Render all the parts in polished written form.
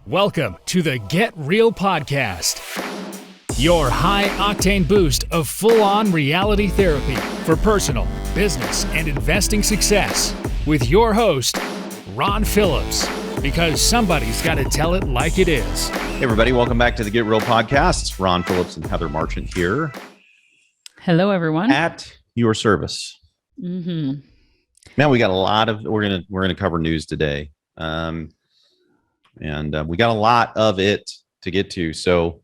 Welcome to the Get Real Podcast, your high-octane boost of full-on reality therapy for personal, business, and investing success with your host, Ron Phillips, because somebody's got to tell it like it is. Hey, everybody. Welcome back to the Get Real Podcast. Ron Phillips and Heather Marchant here. Hello, everyone. At your service. Mm-hmm. Man, we got a lot of, we're gonna cover news today. And we got a lot of it to get to. So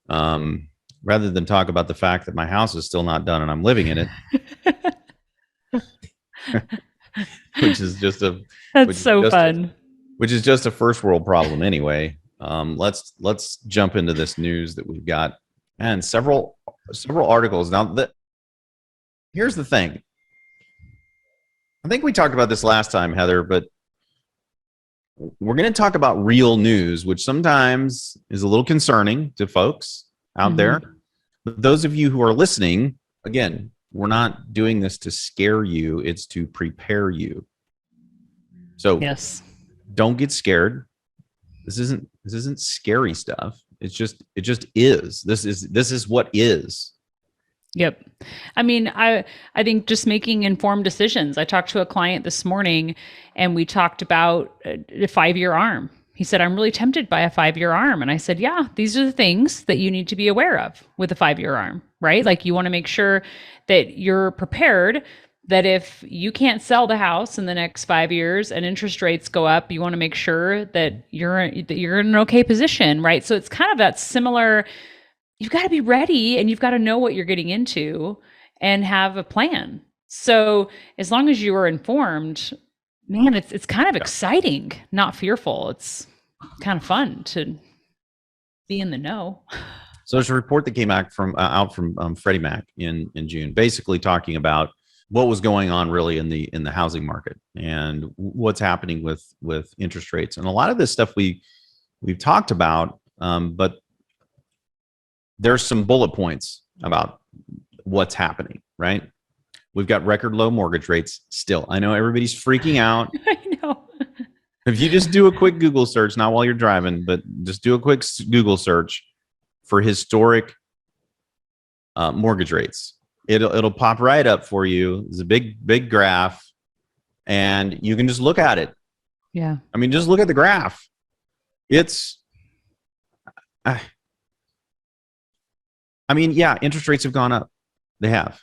rather than talk about the fact that my house is still not done and I'm living in it, which is just a which is just a first world problem anyway. Let's jump into this news that we've got, and several articles. Now, here's the thing. I think we talked about this last time, Heather, but we're going to talk about real news, which sometimes is a little concerning to folks out there. But those of you who are listening, again, we're not doing this to scare you. It's to prepare you. So yes, don't get scared. This isn't scary stuff. It just is. This is what is. Yep. I mean, I think just making informed decisions. I talked to a client this morning and we talked about a 5-year arm. He said, I'm really tempted by a 5-year arm. And I said, yeah, these are the things that you need to be aware of with a 5-year arm, right? Like you want to make sure that you're prepared that if you can't sell the house in the next 5 years and interest rates go up, you want to make sure that you're in an okay position, right? So it's kind of that similar. You've got to be ready and you've got to know what you're getting into and have a plan. So as long as you are informed, man, it's kind of exciting, not fearful. It's kind of fun to be in the know. So there's a report that came out from Freddie Mac in June, basically talking about what was going on really in the housing market and what's happening with interest rates. And a lot of this stuff we've talked about, but there's some bullet points about what's happening, right? We've got record low mortgage rates still. I know everybody's freaking out. I know. If you just do a quick Google search, not while you're driving, but just do a quick Google search for historic mortgage rates. It'll pop right up for you. It's a big graph, and you can just look at it. Yeah. I mean, just look at the graph. It's... I mean, yeah, interest rates have gone up. They have.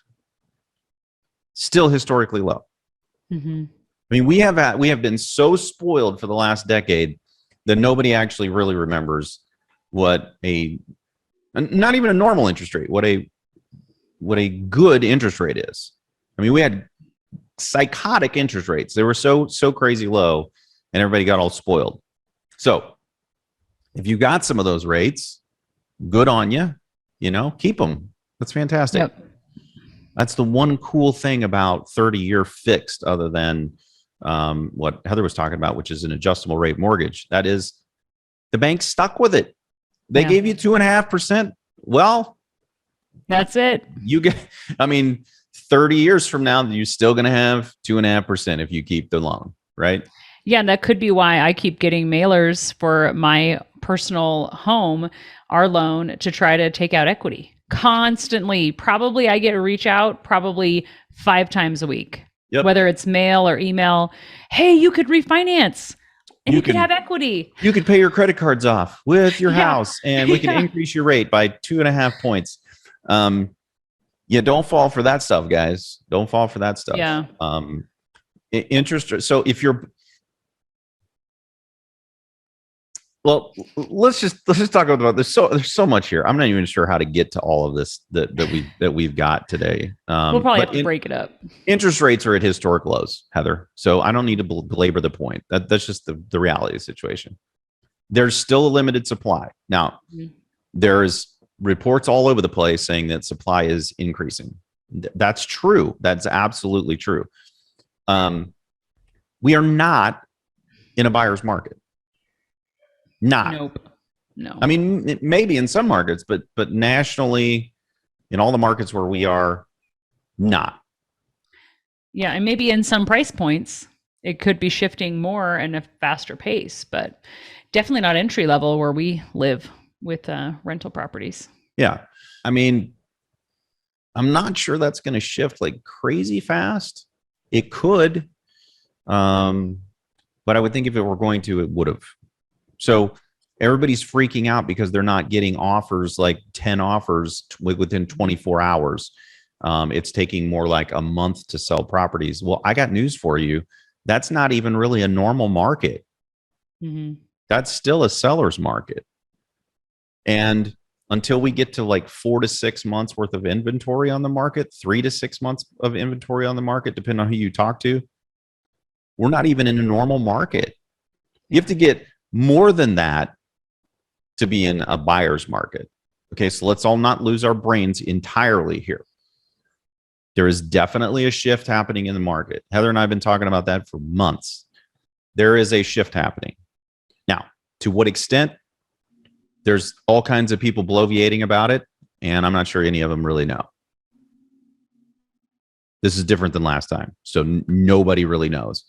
Still historically low. Mm-hmm. I mean, we have been so spoiled for the last decade that nobody actually really remembers what not even a normal interest rate, what a good interest rate is. I mean, we had psychotic interest rates. They were so crazy low, and everybody got all spoiled. So if you got some of those rates, good on you. You know, keep them. That's fantastic. Yep. That's the one cool thing about 30-year fixed, other than what Heather was talking about, which is an adjustable rate mortgage. That is, the bank stuck with it. They gave you 2.5%. Well, that's it. You get, I mean, 30 years from now, you're still going to have 2.5% if you keep the loan, right? Yeah, and that could be why I keep getting mailers for my personal home, our loan, to try to take out equity constantly. Probably I get a reach out probably 5 times a week, whether it's mail or email. Hey, you could refinance and you could have equity. You could pay your credit cards off with your house and we can increase your rate by 2.5 points. Don't fall for that stuff, guys. Don't fall for that stuff. Yeah. Interest. So if you're, well, let's just talk about this. There's so much here. I'm not even sure how to get to all of this that we've got today. We'll probably have to break it up. Interest rates are at historic lows, Heather. So I don't need to belabor the point. That's just the reality of the situation. There's still a limited supply. Now, there's reports all over the place saying that supply is increasing. That's true. That's absolutely true. We are not in a buyer's market. Nope. No. I mean, maybe in some markets, but nationally, in all the markets where we are, not. Yeah, and maybe in some price points, it could be shifting more in a faster pace, but definitely not entry level where we live with rental properties. Yeah. I mean, I'm not sure that's going to shift like crazy fast. It could. But I would think if it were going to, it would have. So everybody's freaking out because they're not getting offers, like 10 offers within 24 hours. It's taking more like a month to sell properties. Well, I got news for you. That's not even really a normal market. Mm-hmm. That's still a seller's market. And until we get to like 4 to 6 months worth of inventory on the market, 3 to 6 months of inventory on the market, depending on who you talk to, we're not even in a normal market. You have to get more than that to be in a buyer's market. Okay, so let's all not lose our brains entirely here. There is definitely a shift happening in the market. Heather and I have been talking about that for months. There is a shift happening. Now, to what extent? There's all kinds of people bloviating about it, and I'm not sure any of them really know. This is different than last time, so nobody really knows.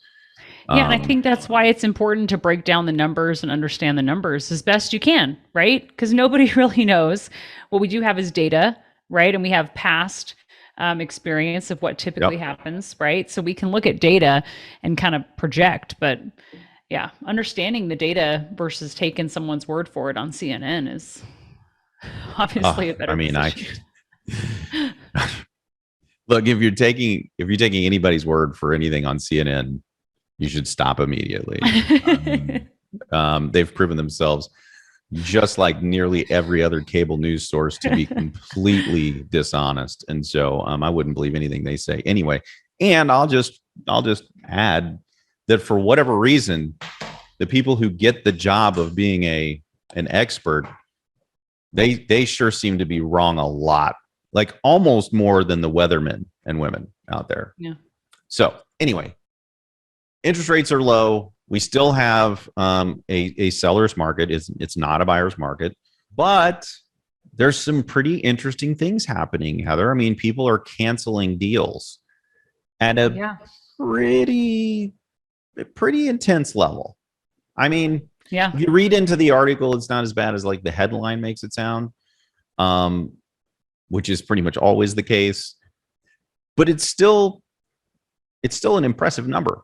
Yeah, and I think that's why it's important to break down the numbers and understand the numbers as best you can, right? Because nobody really knows. What we do have is data, right? And we have past experience of what typically happens, right? So we can look at data and kind of project, but yeah, understanding the data versus taking someone's word for it on CNN is obviously a better decision. Look, if you're taking anybody's word for anything on CNN, you should stop immediately. They've proven themselves, just like nearly every other cable news source, to be completely dishonest. And so I wouldn't believe anything they say anyway. And I'll just add that for whatever reason, the people who get the job of being an expert, they sure seem to be wrong a lot, like almost more than the weathermen and women out there. Yeah. So anyway, interest rates are low. We still have a seller's market. It's not a buyer's market, but there's some pretty interesting things happening, Heather. I mean, people are canceling deals at a pretty intense level. I mean, if you read into the article, it's not as bad as like the headline makes it sound, which is pretty much always the case. But it's still an impressive number.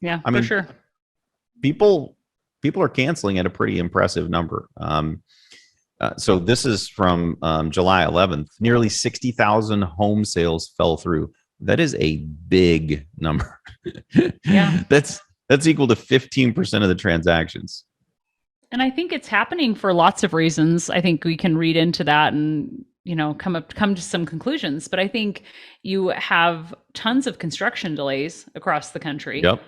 Yeah, I mean, for sure. People are canceling at a pretty impressive number. So this is from July 11th. Nearly 60,000 home sales fell through. That is a big number. Yeah. That's equal to 15% of the transactions. And I think it's happening for lots of reasons. I think we can read into that and, come to some conclusions. But I think you have tons of construction delays across the country. Yep.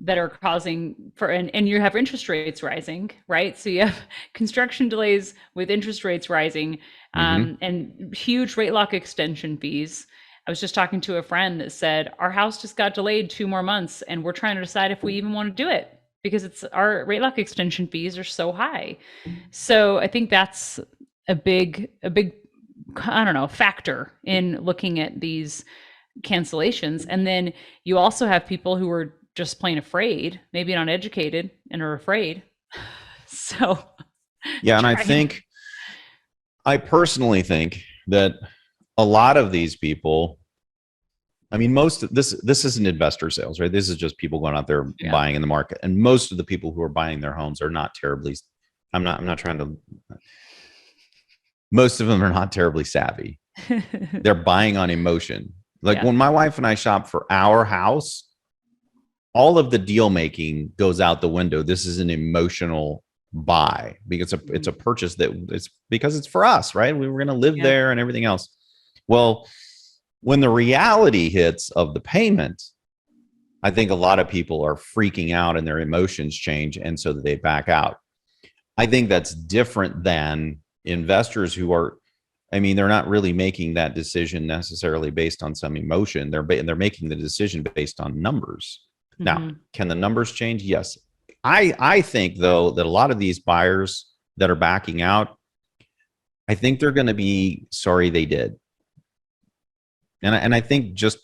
That are causing and you have interest rates rising, right? So you have construction delays with interest rates rising, and huge rate lock extension fees. I was just talking to a friend that said, our house just got delayed 2 more months and we're trying to decide if we even want to do it because our rate lock extension fees are so high. So I think that's a big, I don't know, factor in looking at these cancellations. And then you also have people who are just plain afraid, maybe not educated and are afraid. So yeah, and I personally think that a lot of these people, I mean, this isn't investor sales, right? This is just people going out there buying in the market. And most of the people who are buying their homes are not terribly, most of them are not terribly savvy. They're buying on emotion. Like when my wife and I shop for our house, all of the deal making goes out the window. This is an emotional buy because it's a purchase because it's for us, right? We were going to live there and everything else. Well, when the reality hits of the payment, I think a lot of people are freaking out and their emotions change, and so they back out. I think that's different than investors who are, I mean, they're not really making that decision necessarily based on some emotion. They're making the decision based on numbers. Now, can the numbers change? Yes. I think, though, that a lot of these buyers that are backing out, I think they're going to be sorry they did. And I think just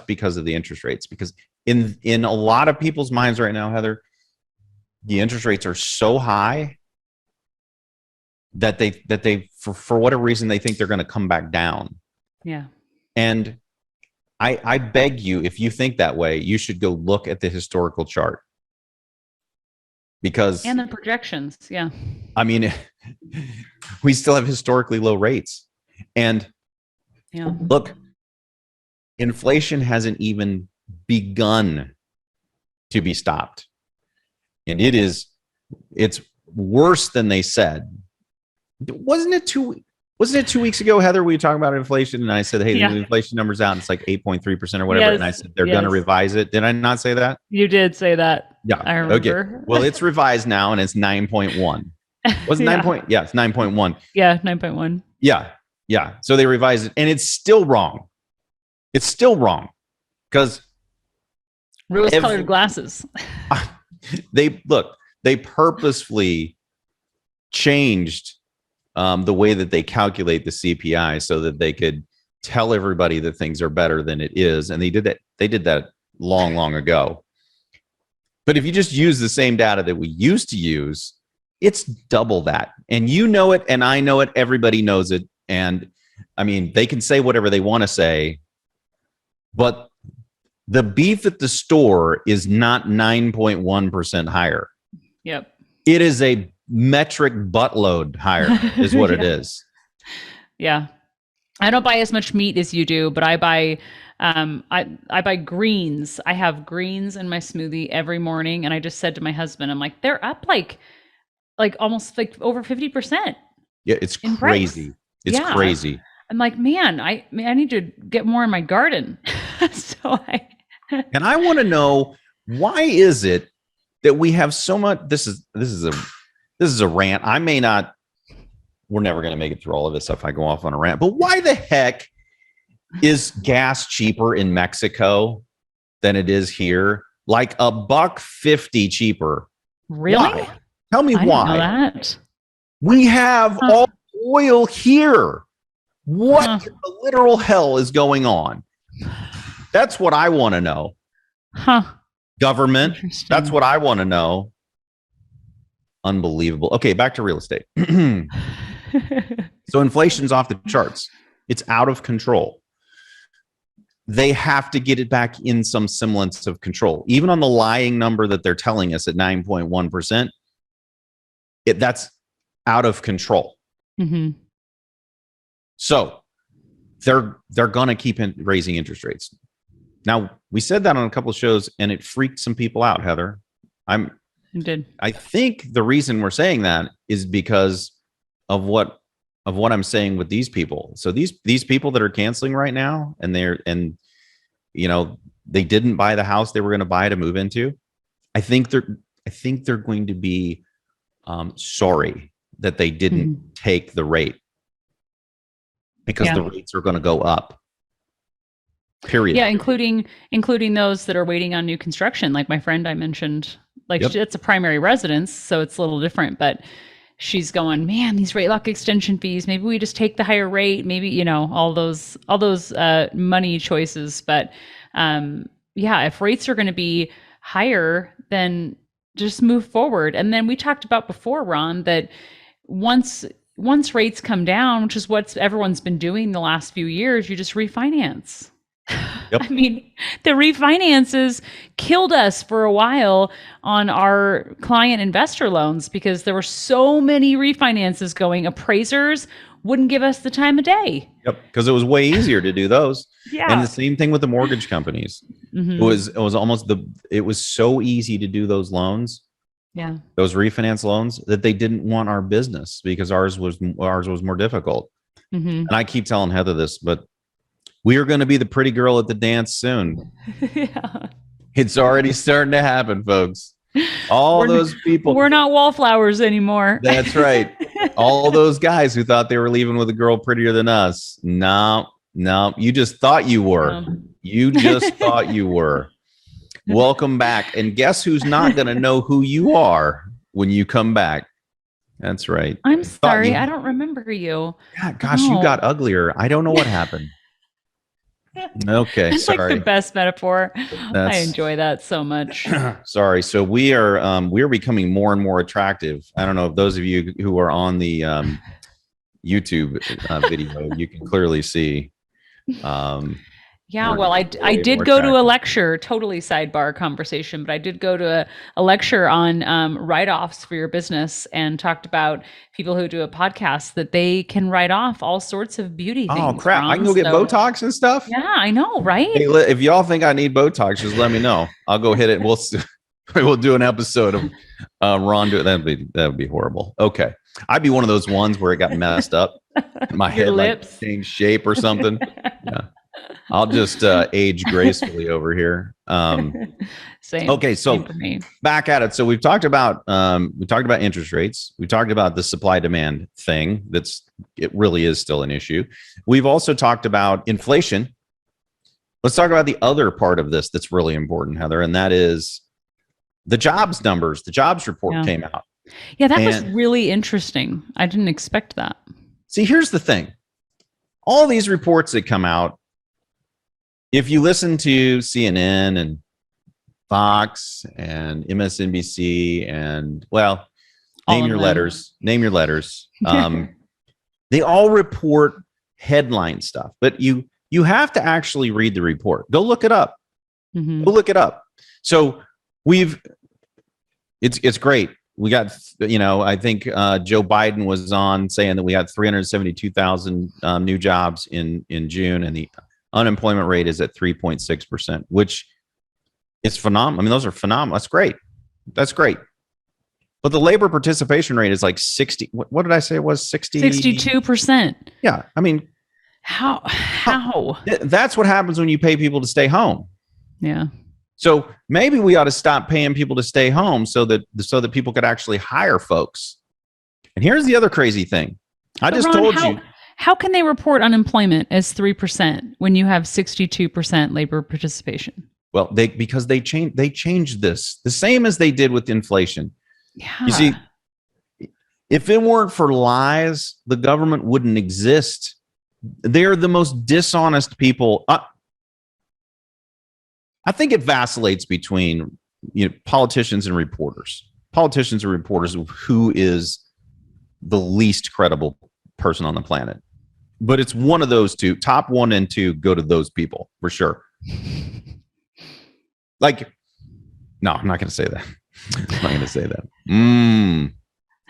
because of the interest rates, because in a lot of people's minds right now, Heather, the interest rates are so high that they for whatever reason they think they're going to come back down. Yeah. And I beg you, if you think that way, you should go look at the historical chart. And the projections. Yeah. I mean, we still have historically low rates. And look, inflation hasn't even begun to be stopped. And it's worse than they said. Wasn't it 2 weeks ago, Heather, we were talking about inflation, and I said, hey, the inflation number's out, and it's like 8.3% or whatever. Yes, and I said, they're going to revise it. Did I not say that? You did say that. Yeah. I remember. Okay. Well, it's revised now, and it's 9.1. Was it 9 point? Yeah, it's 9.1. Yeah, 9.1. Yeah. Yeah. So they revised it, and it's still wrong. It's still wrong. Because rose-colored glasses. They purposefully changed the way that they calculate the CPI so that they could tell everybody that things are better than it is. And they did that long ago. But if you just use the same data that we used to use, it's double that. And you know it, and I know it, everybody knows it. And I mean, they can say whatever they want to say, but the beef at the store is not 9.1% higher. Yep. It is a metric buttload higher is what it is. Yeah. I don't buy as much meat as you do, but I buy I buy greens. I have greens in my smoothie every morning, and I just said to my husband, I'm like, they're up like almost like over 50%. Yeah, it's crazy. It's crazy. I'm like, man, I need to get more in my garden. And I want to know, why is it that we have so much? This is a rant. We're never going to make it through all of this if I go off on a rant, but why the heck is gas cheaper in Mexico than it is here? Like $1.50 cheaper. Really? Why? Tell me why. I didn't know that. We have all oil here. What in the literal hell is going on? That's what I want to know. Government. That's what I want to know. Unbelievable. Okay, back to real estate. So inflation's off the charts. It's out of control. They have to get it back in some semblance of control. Even on the lying number that they're telling us at 9.1%, that's out of control. Mm-hmm. So they're going to keep raising interest rates. Now, we said that on a couple of shows, and it freaked some people out, Heather. I think the reason we're saying that is because of what I'm saying with these people. So these people that are canceling right now, and they didn't buy the house they were going to buy to move into. I think they're going to be sorry that they didn't take the rate, because the rates are going to go up. Period. Yeah, including those that are waiting on new construction, like my friend I mentioned. It's a primary residence, so it's a little different, but she's going, man, these rate lock extension fees, maybe we just take the higher rate, maybe, all those money choices. But if rates are going to be higher, then just move forward. And then we talked about before, Ron, that once rates come down, which is what everyone's been doing the last few years, you just refinance. Yep. I mean, the refinances killed us for a while on our client investor loans because there were so many refinances going. Appraisers wouldn't give us the time of day. Yep, because it was way easier to do those. Yeah. And the same thing with the mortgage companies. Mm-hmm. It was so easy to do those loans. Yeah. Those refinance loans, that they didn't want our business because ours was more difficult. Mm-hmm. And I keep telling Heather this, but we are going to be the pretty girl at the dance soon. Yeah. It's already starting to happen, folks. Those people. We're not wallflowers anymore. That's right. All those guys who thought they were leaving with a girl prettier than us. No, you just thought you were. You just thought you were. Welcome back. And guess who's not going to know who you are when you come back? That's right. I'm sorry. I don't remember you. Yeah, gosh, You got uglier. I don't know what happened. Okay, It's sorry. like the best metaphor. I enjoy that so much. Sorry. So we are becoming more and more attractive. I don't know if those of you who are on the YouTube video, you can clearly see. Yeah, well, I did go to a lecture, totally sidebar conversation, but I did go to a lecture on write-offs for your business and talked about people who do a podcast that they can write off all sorts of beauty things. Oh, crap. I can go get Botox and stuff? Yeah, I know, right? Hey, if y'all think I need Botox, just let me know. I'll go hit it. We'll do an episode of Ron do it. That'd be horrible. Okay. I'd be one of those ones where it got messed up. My head like changed shape or something. Yeah. I'll just age gracefully over here. Same. Okay, so back at it. So we've talked about interest rates. We talked about the supply demand thing. It really is still an issue. We've also talked about inflation. Let's talk about the other part of this that's really important, Heather, and that is the jobs numbers. The jobs report came out. Yeah, that was really interesting. I didn't expect that. See, here's the thing. All these reports that come out, if you listen to CNN and Fox and MSNBC and, well, name your letters, they all report headline stuff, but you have to actually read the report. Go look it up. Mm-hmm. Go look it up. So it's great. We got, I think Joe Biden was on saying that we had 372,000 new jobs in June, and the unemployment rate is at 3.6%, which is phenomenal. I mean, those are phenomenal. That's great. That's great. But the labor participation rate is like 60. What did I say it was? 62%. Yeah. I mean, how? That's what happens when you pay people to stay home. Yeah. So maybe we ought to stop paying people to stay home so that people could actually hire folks. And here's the other crazy thing. I just told you. How can they report unemployment as 3% when you have 62% labor participation? Well, because they changed this the same as they did with inflation. Yeah. You see, if it weren't for lies, the government wouldn't exist. They're the most dishonest people. I think it vacillates between politicians and reporters. Politicians and reporters, who is the least credible person on the planet. But it's one of those two. Top 1 and 2 go to those people for sure. Like, no, I'm not going to say that. I'm not going to say that.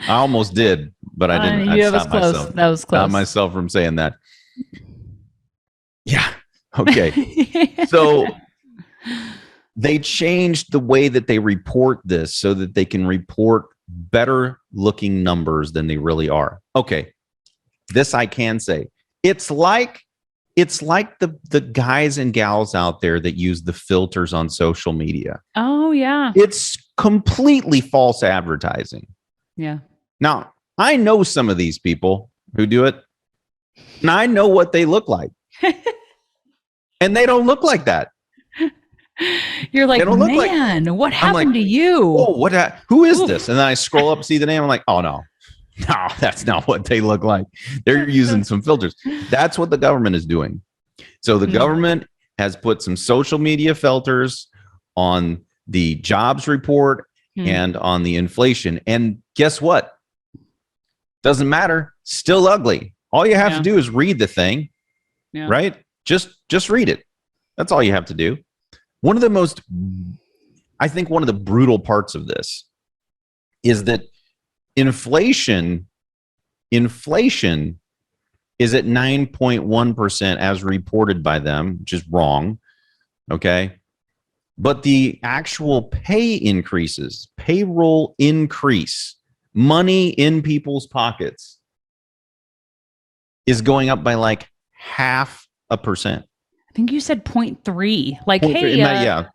I almost did, but I didn't. That was close. Myself. That was close. Stop myself from saying that. Yeah. Okay. So they changed the way that they report this so that they can report better looking numbers than they really are. Okay. This I can say. It's like the guys and gals out there that use the filters on social media. Oh, yeah. It's completely false advertising. Yeah. Now, I know some of these people who do it, and I know what they look like. And they don't look like that. You're like, man, what happened to you? Oh, who is this? And then I scroll up, see the name. I'm like, oh, no, that's not what they look like. They're using some filters. That's what the government is doing. So the government has put some social media filters on the jobs report and on the inflation. And guess what? Doesn't matter. Still ugly. All you have to do is read the thing, right? Just read it. That's all you have to do. One of the brutal parts of this is that inflation is at 9.1% as reported by them, which is wrong. Okay. But the actual pay increases, payroll increase, money in people's pockets is going up by like 0.5%. I think you said 0.3. Like, 0.3, hey,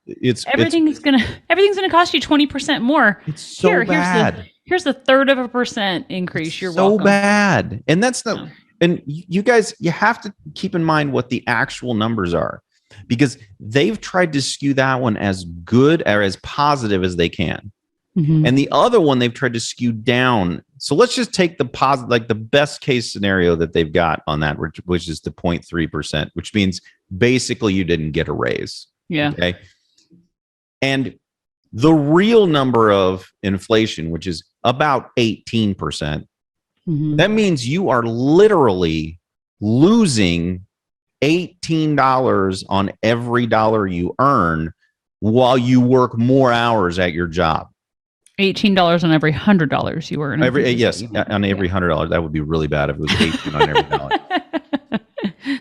everything's gonna cost you 20% more. It's so bad. Here's the 1/3% increase. You're so welcome. Bad, and that's not. And you guys, you have to keep in mind what the actual numbers are, because they've tried to skew that one as good or as positive as they can. Mm-hmm. And the other one, they've tried to skew down So let's just take the positive, like the best case scenario that they've got on that, which is the 0.3%, which means basically you didn't get a raise. Yeah. Okay. And the real number of inflation, which is about 18%, that means you are literally losing $18 on every dollar you earn while you work more hours at your job. $18 on every $100 you earn. Yes, on every $100. That would be really bad if it was 18 on every dollar.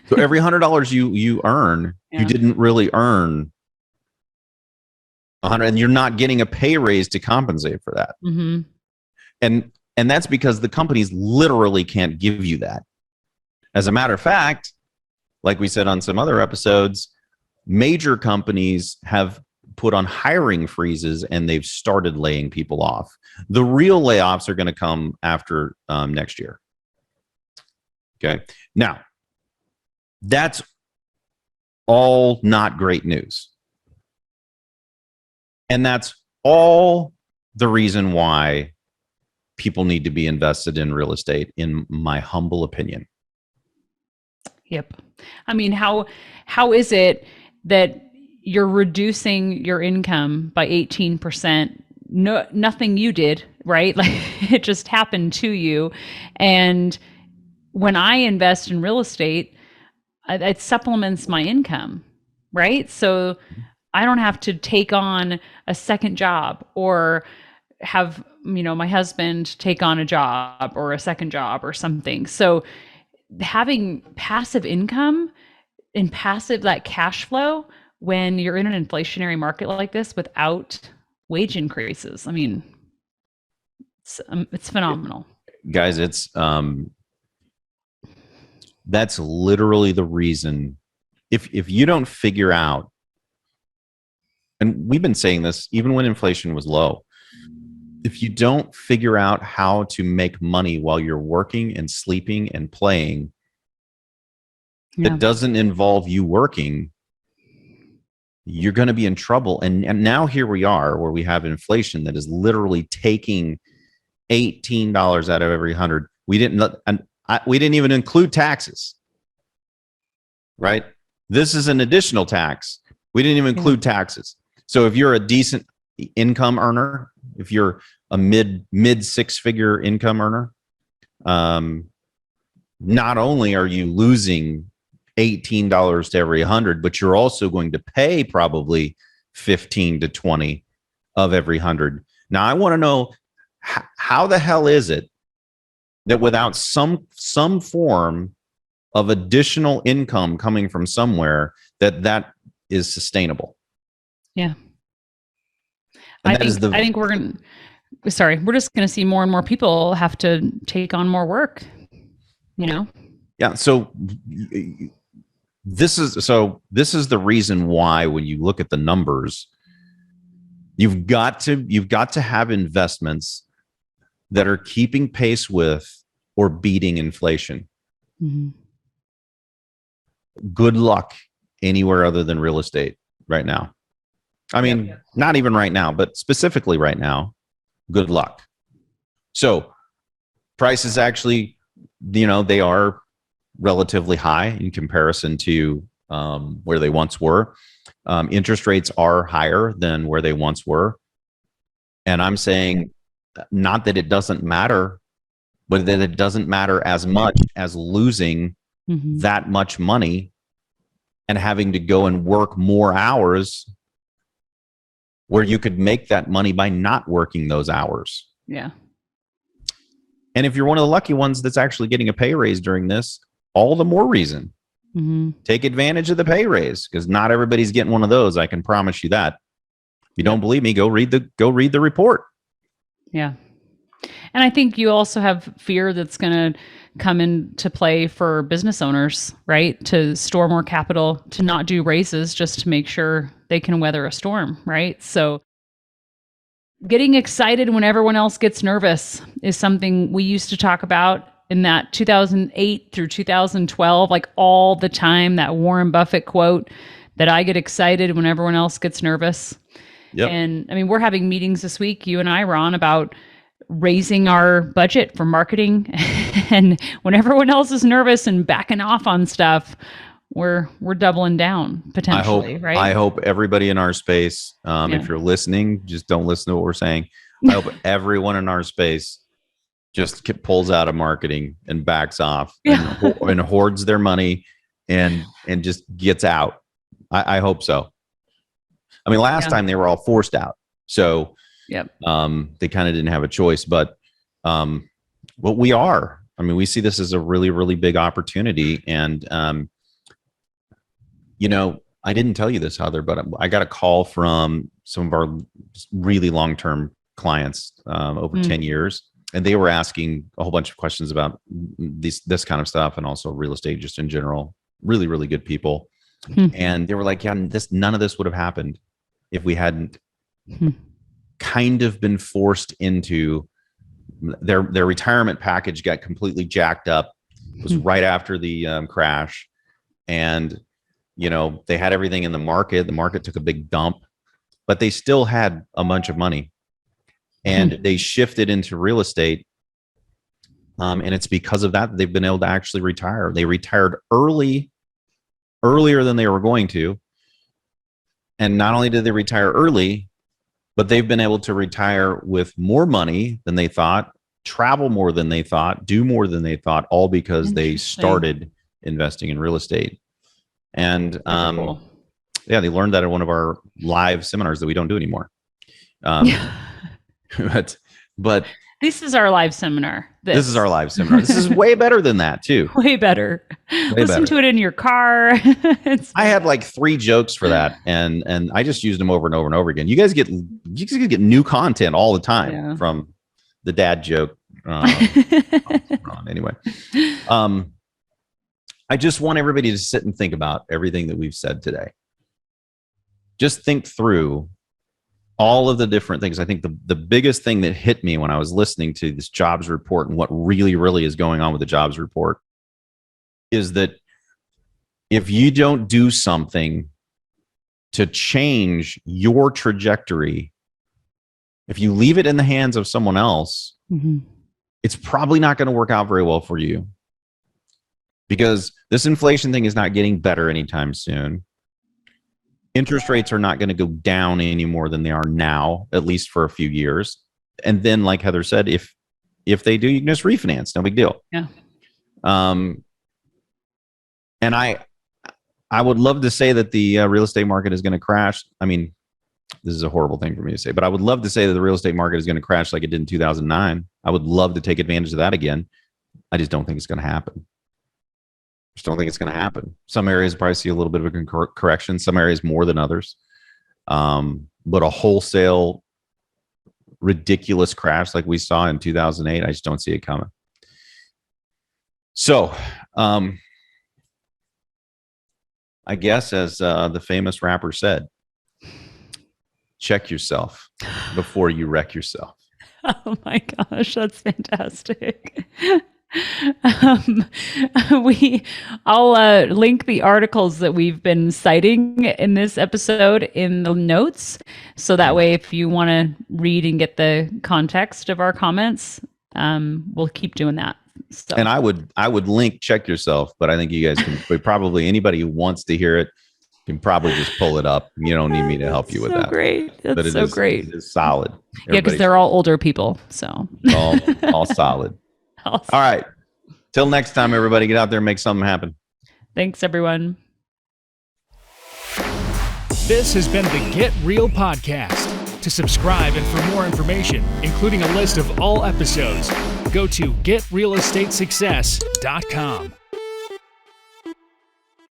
So every $100 you earn, you didn't really earn 100, and you're not getting a pay raise to compensate for that. And that's because the companies literally can't give you that. As a matter of fact, like we said on some other episodes, major companies have put on hiring freezes and they've started laying people off. The real layoffs are going to come after next year. Okay. Now, that's all not great news. And that's all the reason why people need to be invested in real estate, in my humble opinion. Yep. I mean, how is it that you're reducing your income by 18%? No, nothing you did, right? Like it just happened to you. And when I invest in real estate, it supplements my income, right? So I don't have to take on a second job or have, my husband take on a job or a second job or something. So having passive income and that cash flow when you're in an inflationary market like this without wage increases, I mean, it's phenomenal. Guys, it's that's literally the reason. If you don't figure out, and we've been saying this even when inflation was low, if you don't figure out how to make money while you're working and sleeping and playing, that doesn't involve you working, you're going to be in trouble. And now here we are where we have inflation that is literally taking $18 out of every 100. We didn't even include taxes, right? This is an additional tax. We didn't even include taxes. So if you're a decent income earner, if you're a mid six-figure income earner, not only are you losing $18 to every 100, but you're also going to pay probably 15 to 20 of every 100. Now, I want to know how the hell is it that without some form of additional income coming from somewhere that is sustainable? Yeah. I think we're just going to see more and more people have to take on more work, Yeah. So this is the reason why when you look at the numbers, you've got to have investments that are keeping pace with or beating inflation. Good luck anywhere other than real estate right now. I mean, not even right now, but specifically right now, good luck. So prices actually, they are relatively high in comparison to where they once were. Interest rates are higher than where they once were. And I'm saying not that it doesn't matter, but that it doesn't matter as much as losing that much money and having to go and work more hours where you could make that money by not working those hours. Yeah. And if you're one of the lucky ones that's actually getting a pay raise during this, all the more reason. Take advantage of the pay raise, because not everybody's getting one of those. I can promise you that. If you don't believe me, go read the report. Yeah. And I think you also have fear that's going to come into play for business owners, right? To store more capital, to not do raises just to make sure they can weather a storm, right? So getting excited when everyone else gets nervous is something we used to talk about in that 2008 through 2012, like all the time, that Warren Buffett quote that I get excited when everyone else gets nervous. Yep. And I mean, we're having meetings this week, you and I, Ron, about raising our budget for marketing. And when everyone else is nervous and backing off on stuff, we're doubling down potentially, right? I hope everybody in our space, if you're listening, just don't listen to what we're saying. I hope everyone in our space just pulls out of marketing and backs off and hoards their money and just gets out. I hope so. I mean, last time they were all forced out. So they kind of didn't have a choice, but we are. I mean, we see this as a really, really big opportunity. And, I didn't tell you this, Heather, but I got a call from some of our really long-term clients over 10 years. And they were asking a whole bunch of questions about this kind of stuff and also real estate just in general. Really, really good people. And they were like, none of this would have happened if we hadn't kind of been forced into their retirement package got completely jacked up. It was right after the crash. And, they had everything in the market. The market took a big dump, but they still had a bunch of money. And they shifted into real estate. And it's because of that they've been able to actually retire. They retired earlier than they were going to. And not only did they retire early, but they've been able to retire with more money than they thought, travel more than they thought, do more than they thought, all because they started investing in real estate. And cool. They learned that at one of our live seminars that we don't do anymore. But this is our live seminar. This is our live seminar. This is way better than that too. Way better. Listen to it in your car. I had like 3 jokes for that, and I just used them over and over and over again. You guys get new content all the time from the dad joke. Anyway, I just want everybody to sit and think about everything that we've said today. Just think through all of the different things. I think the biggest thing that hit me when I was listening to this jobs report and what really, really is going on with the jobs report is that if you don't do something to change your trajectory, if you leave it in the hands of someone else, it's probably not going to work out very well for you, because this inflation thing is not getting better anytime soon. Interest rates are not going to go down any more than they are now, at least for a few years. And then, like Heather said, if they do, you can just refinance. No big deal. Yeah. And I would love to say that the real estate market is going to crash. I mean, this is a horrible thing for me to say, but I would love to say that the real estate market is going to crash like it did in 2009. I would love to take advantage of that again. I just don't think it's going to happen. Just don't think it's going to happen. Some areas probably see a little bit of a correction, some areas more than others. But a wholesale ridiculous crash like we saw in 2008, I just don't see it coming. So I guess, as the famous rapper said, check yourself before you wreck yourself. Oh my gosh, that's fantastic. I'll link the articles that we've been citing in this episode in the notes, so that way if you want to read and get the context of our comments, we'll keep doing that. So. And I would link check yourself, but I think you guys can probably, anybody who wants to hear it can probably just pull it up. You don't need me to help you with that. Great. That's so great. It's solid. Yeah, because they're all older people. So all solid. All right. Till next time, everybody, get out there and make something happen. Thanks, everyone. This has been the Get Real Podcast. To subscribe and for more information, including a list of all episodes, go to getrealestatesuccess.com.